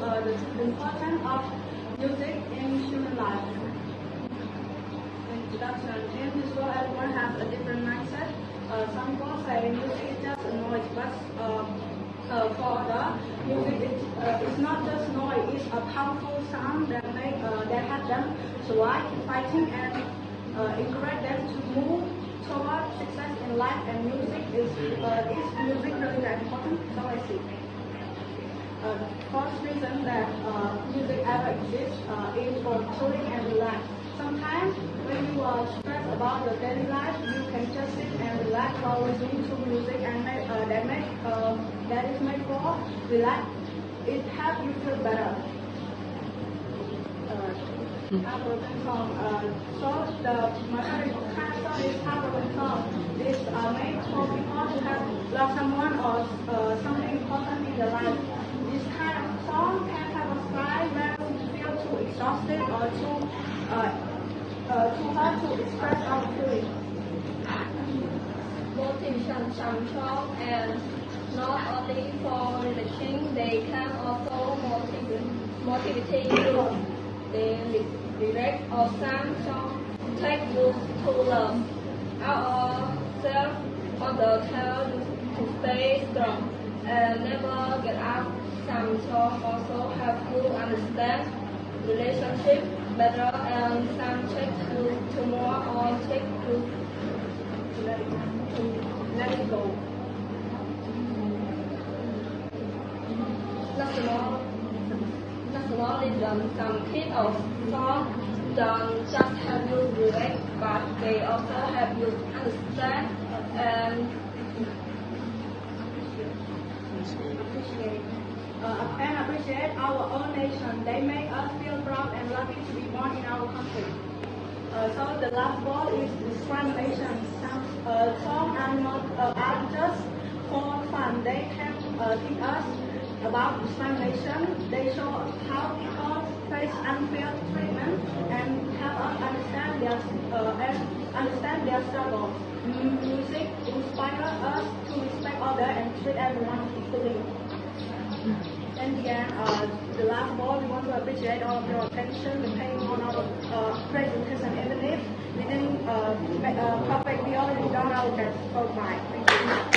the importance of music in human life. Introduction. In this world, everyone has a different mindset. Some people say music is just a noise, but for the music, it's not just noise. It's a powerful sound that help them survive fighting and encourage them to move toward success in life. And music is music really that important? So I see. The first reason that music ever exists is for chilling and relax. Sometimes when you are stressed about your daily life, you can just sit and relax while listening to music and that is made for relax. It helps you feel better. Heartbroken song. So my favorite kind of song is heartbroken song. It's made for people who have lost someone or something important in their life. This kind of song can have a style where you feel too exhausted or too hard to express our feelings. Motivation song and not only for relaxing, they can also motivate you. The lyrics of some songs take you to love ourselves on the tell you to stay strong and never get up. Some songs also help you understand relationship better and some take you to more or take you to let it go. Nationalism, some kind of songs don't just help you relate, but they also help you understand and appreciate our own nation. They make us feel proud and lucky to be born in our country. So the last word is discrimination. Some songs are just for fun. They can teach us about discrimination. They show how people face unfair treatment and help us understand their struggles. Music inspires us to respect others and treat everyone equally. In the end, the last word, we want to appreciate all of your attention, depending on our presentation. Even if we didn't perfectly already done our best. So bye. Thank you.